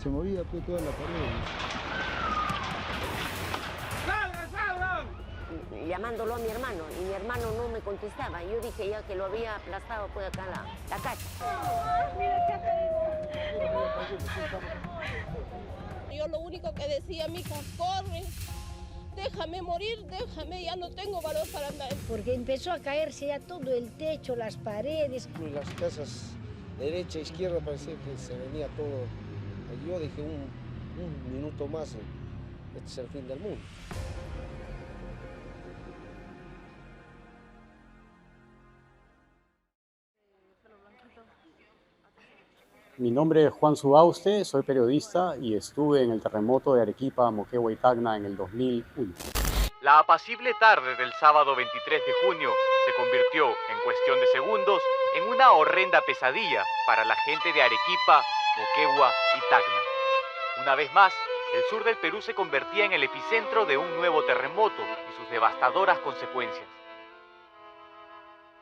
se movía pues, toda la pared. Llamándolo a mi hermano, y mi hermano no me contestaba. Yo dije ya que lo había aplastado pues acá la casa. Yo lo único que decía, mija, corre, déjame morir, déjame, ya no tengo valor para andar. Porque empezó a caerse ya todo el techo, las paredes. Las casas derecha e izquierda parecía que se venía todo. Yo dije un minuto más, este es el fin del mundo. Mi nombre es Juan Subauste, soy periodista y estuve en el terremoto de Arequipa, Moquegua y Tacna en el 2001. La apacible tarde del sábado 23 de junio se convirtió, en cuestión de segundos, en una horrenda pesadilla para la gente de Arequipa, Moquegua y Tacna. Una vez más, el sur del Perú se convertía en el epicentro de un nuevo terremoto y sus devastadoras consecuencias.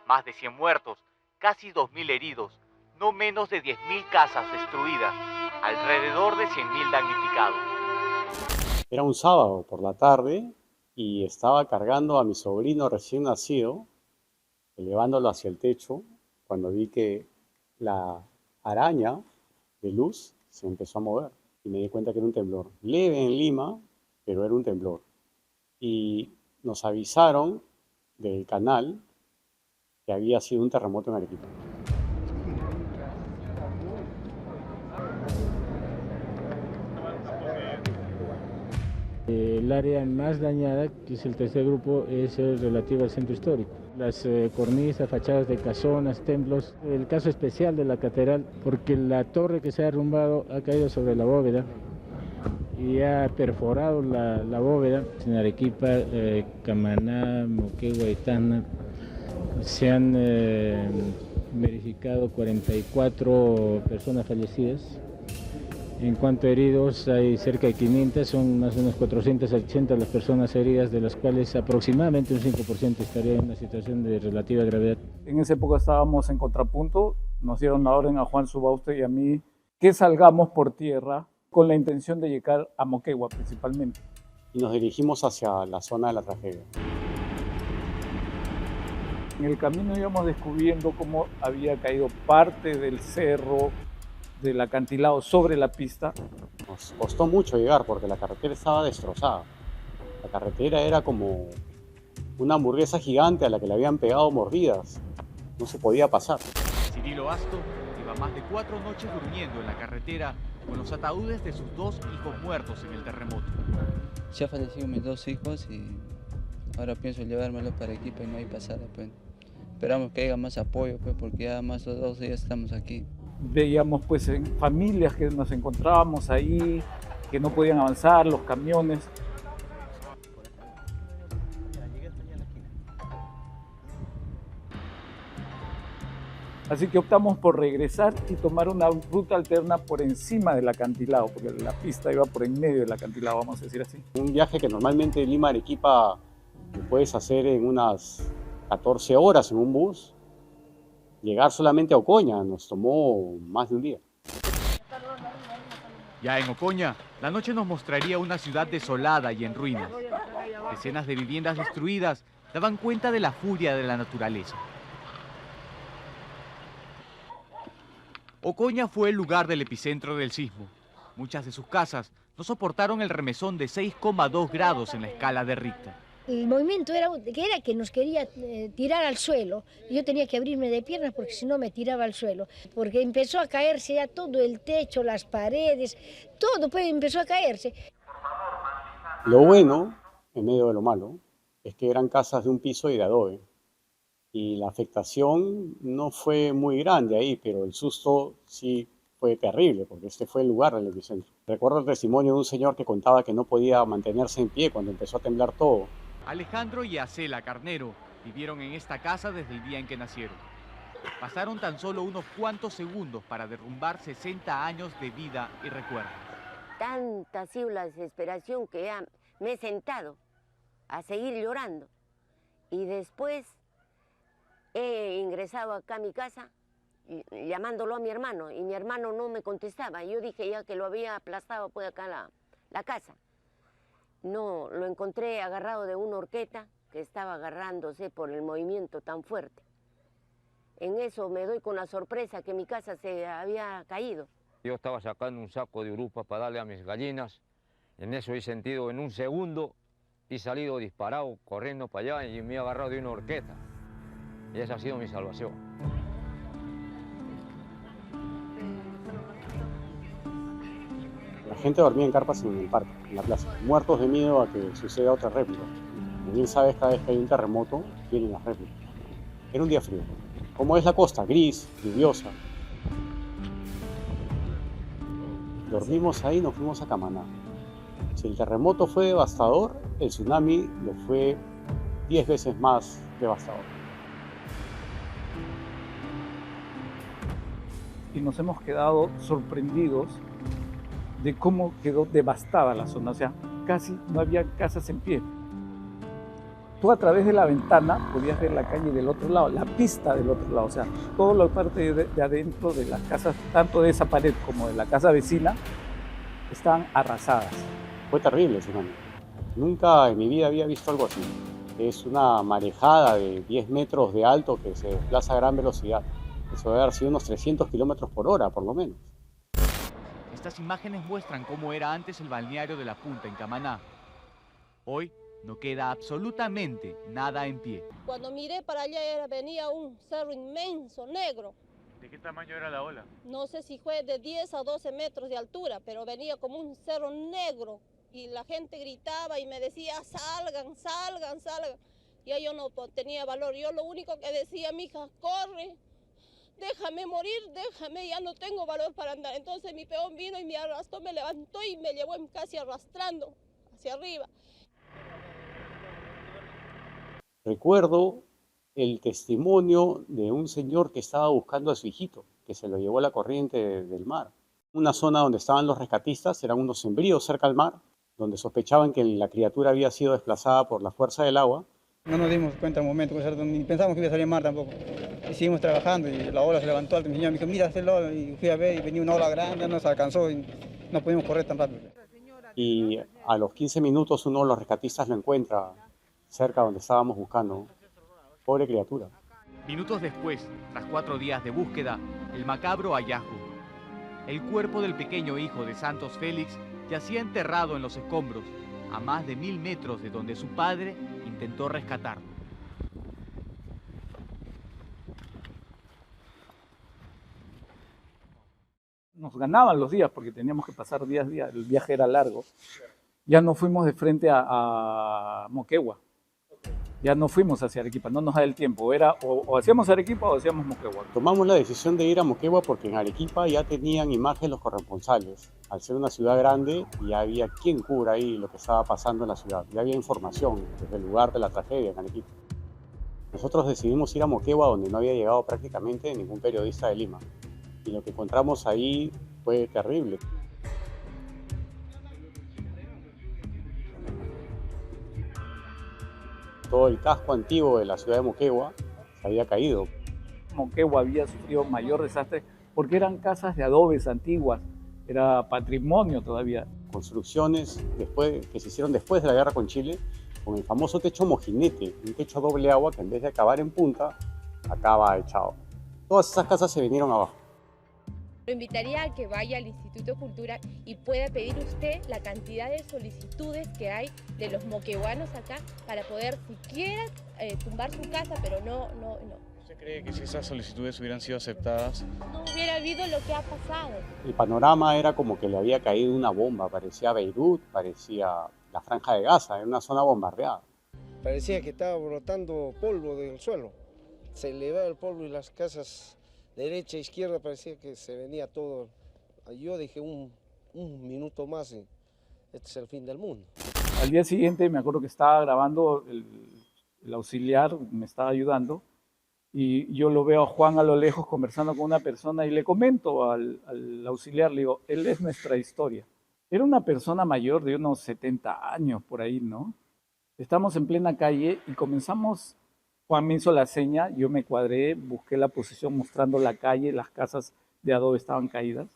Más de 100 muertos, casi 2.000 heridos, no menos de 10.000 casas destruidas, alrededor de 100.000 damnificados. Era un sábado por la tarde y estaba cargando a mi sobrino recién nacido, elevándolo hacia el techo, cuando vi que la araña de luz se empezó a mover y me di cuenta que era un temblor. Leve en Lima, pero era un temblor. Y nos avisaron del canal que había sido un terremoto en Arequipa. El área más dañada, que es el tercer grupo, es relativa al centro histórico. Las cornisas, fachadas de casonas, templos. El caso especial de la catedral, porque la torre que se ha derrumbado ha caído sobre la bóveda y ha perforado la bóveda. En Arequipa, Camaná, Moquegua y Tacna se han verificado 44 personas fallecidas. En cuanto a heridos, hay cerca de 500, son más o menos 480 las personas heridas, de las cuales aproximadamente un 5% estaría en una situación de relativa gravedad. En esa época estábamos en contrapunto, nos dieron la orden a Juan Subauste y a mí que salgamos por tierra con la intención de llegar a Moquegua principalmente. Y nos dirigimos hacia la zona de la tragedia. En el camino íbamos descubriendo cómo había caído parte del cerro, del acantilado sobre la pista. Nos costó mucho llegar porque la carretera estaba destrozada. La carretera era como una hamburguesa gigante a la que le habían pegado mordidas. No se podía pasar. Cirilo Asto lleva más de 4 noches durmiendo en la carretera con los ataúdes de sus 2 hijos muertos en el terremoto. Ya fallecieron mis 2 hijos y ahora pienso llevármelos para Arequipa y no hay pasada, pues. Esperamos que haya más apoyo, pues, porque ya más de 2 días estamos aquí. Veíamos pues en familias que nos encontrábamos ahí, que no podían avanzar, los camiones. Así que optamos por regresar y tomar una ruta alterna por encima del acantilado, porque la pista iba por en medio del acantilado, vamos a decir así. Un viaje que normalmente de Lima a Arequipa lo puedes hacer en unas 14 horas en un bus. Llegar solamente a Ocoña nos tomó más de un día. Ya en Ocoña, la noche nos mostraría una ciudad desolada y en ruinas. Decenas de viviendas destruidas daban cuenta de la furia de la naturaleza. Ocoña fue el lugar del epicentro del sismo. Muchas de sus casas no soportaron el remesón de 6,2 grados en la escala de Richter. El movimiento era que nos quería tirar al suelo. Yo tenía que abrirme de piernas porque si no me tiraba al suelo. Porque empezó a caerse ya todo el techo, las paredes, todo pues empezó a caerse. Lo bueno, en medio de lo malo, es que eran casas de un piso y de adobe. Y la afectación no fue muy grande ahí, pero el susto sí fue terrible, porque este fue el lugar del epicentro. Recuerdo el testimonio de un señor que contaba que no podía mantenerse en pie cuando empezó a temblar todo. Alejandro y Acela Carnero vivieron en esta casa desde el día en que nacieron. Pasaron tan solo unos cuantos segundos para derrumbar 60 años de vida y recuerdos. Tanta ha sido la desesperación que ya me he sentado a seguir llorando. Y después he ingresado acá a mi casa llamándolo a mi hermano, y mi hermano no me contestaba. Yo dije ya que lo había aplastado pues acá la casa. No, lo encontré agarrado de una horqueta que estaba agarrándose por el movimiento tan fuerte. En eso me doy con la sorpresa que mi casa se había caído. Yo estaba sacando un saco de urupa para darle a mis gallinas. En eso he sentido en un segundo y salido disparado, corriendo para allá y me he agarrado de una horqueta. Y esa ha sido mi salvación. La gente dormía en carpas en el parque, en la plaza, muertos de miedo a que suceda otra réplica. Como bien sabes, cada vez que hay un terremoto, vienen las réplicas. Era un día frío. Como es la costa, gris, lluviosa. Dormimos ahí y nos fuimos a Camaná. Si el terremoto fue devastador, el tsunami lo fue 10 veces más devastador. Y nos hemos quedado sorprendidos de cómo quedó devastada la zona. O sea, casi no había casas en pie. Tú a través de la ventana podías ver la calle del otro lado, la pista del otro lado. O sea, toda la parte de adentro de las casas, tanto de esa pared como de la casa vecina, estaban arrasadas. Fue terrible el tsunami. Nunca en mi vida había visto algo así. Es una marejada de 10 metros de alto que se desplaza a gran velocidad. Eso debe haber sido unos 300 kilómetros por hora, por lo menos. Estas imágenes muestran cómo era antes el balneario de La Punta, en Camaná. Hoy no queda absolutamente nada en pie. Cuando miré para allá venía un cerro inmenso, negro. ¿De qué tamaño era la ola? No sé si fue de 10 a 12 metros de altura, pero venía como un cerro negro. Y la gente gritaba y me decía, salgan, salgan, salgan. Y yo no tenía valor. Yo lo único que decía, mija, corre, déjame morir, déjame, ya no tengo valor para andar. Entonces mi peón vino y me arrastró, me levantó y me llevó casi arrastrando hacia arriba. Recuerdo el testimonio de un señor que estaba buscando a su hijito, que se lo llevó a la corriente del mar. Una zona donde estaban los rescatistas, eran unos sembríos cerca al mar, donde sospechaban que la criatura había sido desplazada por la fuerza del agua. No nos dimos cuenta al momento, ni pensamos que iba a salir mar tampoco. Y seguimos trabajando y la ola se levantó alto. Mi señor me dijo, mira, y fui a ver y venía una ola grande, nos alcanzó y no pudimos correr tan rápido. Y a los 15 minutos uno de los rescatistas lo encuentra cerca donde estábamos buscando. Pobre criatura. Minutos después, tras 4 días de búsqueda, el macabro hallazgo. El cuerpo del pequeño hijo de Santos Félix yacía enterrado en los escombros, a más de 1000 metros de donde su padre intentó rescatarlo. Nos ganaban los días porque teníamos que pasar día a día, el viaje era largo. Ya no fuimos de frente a Moquegua. Ya no fuimos hacia Arequipa, no nos da el tiempo. Era o hacíamos Arequipa o hacíamos Moquegua. Tomamos la decisión de ir a Moquegua porque en Arequipa ya tenían imagen los corresponsales. Al ser una ciudad grande, ya había quien cubra ahí lo que estaba pasando en la ciudad. Ya había información desde el lugar de la tragedia en Arequipa. Nosotros decidimos ir a Moquegua, donde no había llegado prácticamente ningún periodista de Lima. Y lo que encontramos ahí fue terrible. Todo el casco antiguo de la ciudad de Moquegua se había caído. Moquegua había sufrido mayor desastre porque eran casas de adobes antiguas, era patrimonio todavía. Construcciones que se hicieron después de la guerra con Chile, con el famoso techo mojinete, un techo a doble agua que en vez de acabar en punta, acaba echado. Todas esas casas se vinieron abajo. Lo invitaría a que vaya al Instituto de Cultura y pueda pedir usted la cantidad de solicitudes que hay de los moqueguanos acá para poder siquiera tumbar su casa, pero no. ¿Usted cree que si esas solicitudes hubieran sido aceptadas, no hubiera habido lo que ha pasado? El panorama era como que le había caído una bomba, parecía Beirut, parecía la Franja de Gaza, era una zona bombardeada. Parecía que estaba brotando polvo del suelo. Se elevaba el polvo y las casas derecha e izquierda parecía que se venía todo. Yo dije un minuto más y este es el fin del mundo. Al día siguiente me acuerdo que estaba grabando, el auxiliar me estaba ayudando y yo lo veo a Juan a lo lejos conversando con una persona y le comento al auxiliar, le digo, él es nuestra historia. Era una persona mayor de unos 70 años por ahí, ¿no? Estamos en plena calle y comenzamos Juan me hizo la seña, yo me cuadré, busqué la posición mostrando la calle, las casas de adobe estaban caídas.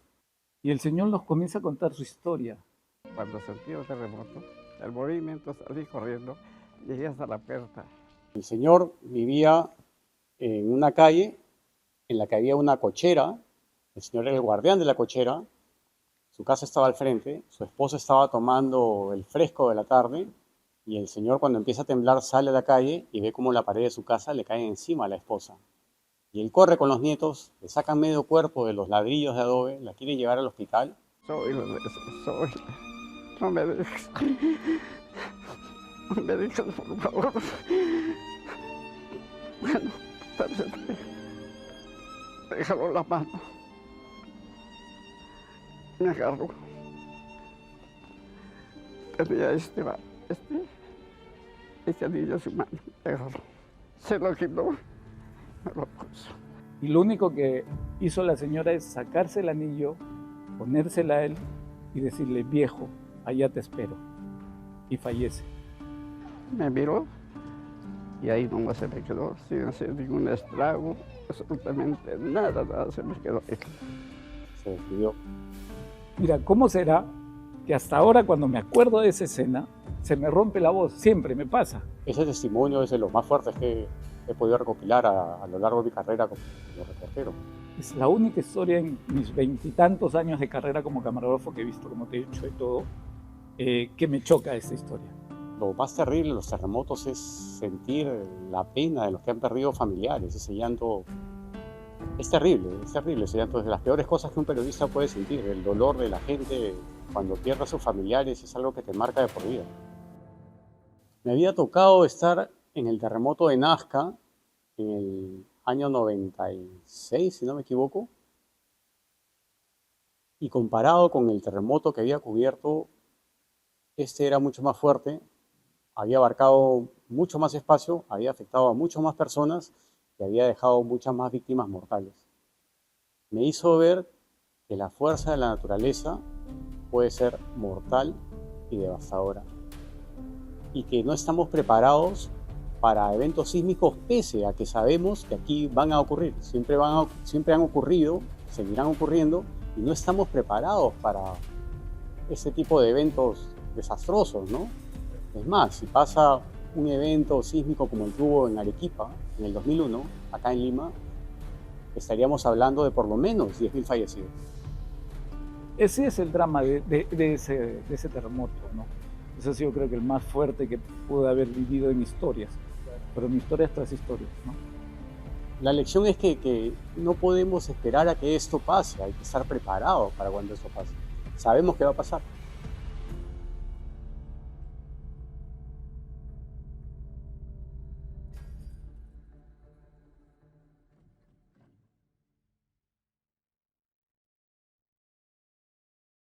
Y el Señor nos comienza a contar su historia. Cuando sentí el terremoto, el movimiento, salí corriendo, llegué hasta la puerta. El señor vivía en una calle en la que había una cochera. El señor era el guardián de la cochera. Su casa estaba al frente. Su esposa estaba tomando el fresco de la tarde. Y el señor, cuando empieza a temblar, sale a la calle y ve cómo la pared de su casa le cae encima a la esposa. Y él corre con los nietos, le sacan medio cuerpo de los ladrillos de adobe, la quieren llevar al hospital. Soy, no me dejes. No me dejes, por favor. Bueno, déjalo la mano. Me agarró. Tenía este anillo en su mano. Me agarró. Se lo quitó. Me lo puso. Y lo único que hizo la señora es sacarse el anillo, ponérsela a él y decirle, viejo, allá te espero. Y fallece. Me miró y ahí nomás se me quedó, sin hacer ningún estrago, absolutamente nada se me quedó. Se despidió. Mira, ¿cómo será que hasta ahora cuando me acuerdo de esa escena, se me rompe la voz? Siempre me pasa. Ese testimonio es de los más fuertes que he podido recopilar a lo largo de mi carrera como reportero. Es la única historia en mis 20 y tantos años de carrera como camarógrafo que he visto, como te he dicho, de todo, que me choca esta historia. Lo más terrible de los terremotos es sentir la pena de los que han perdido familiares. Ese llanto es terrible, ese llanto es de las peores cosas que un periodista puede sentir. El dolor de la gente cuando pierde a sus familiares es algo que te marca de por vida. Me había tocado estar en el terremoto de Nazca en el año 96, si no me equivoco, y comparado con el terremoto que había cubierto, este era mucho más fuerte, había abarcado mucho más espacio, había afectado a muchas más personas y había dejado muchas más víctimas mortales. Me hizo ver que la fuerza de la naturaleza puede ser mortal y devastadora y que no estamos preparados para eventos sísmicos pese a que sabemos que aquí van a ocurrir, siempre han ocurrido, seguirán ocurriendo y no estamos preparados para este tipo de eventos desastrosos, ¿no? Es más, si pasa un evento sísmico como el que hubo en Arequipa en el 2001, acá en Lima, estaríamos hablando de por lo menos 10.000 fallecidos. Ese es el drama de ese terremoto, ¿no? Ese ha sido, creo que, el más fuerte que pude haber vivido en historias, pero en historias tras historias, ¿no? La lección es que no podemos esperar a que esto pase, hay que estar preparados para cuando esto pase. Sabemos que va a pasar.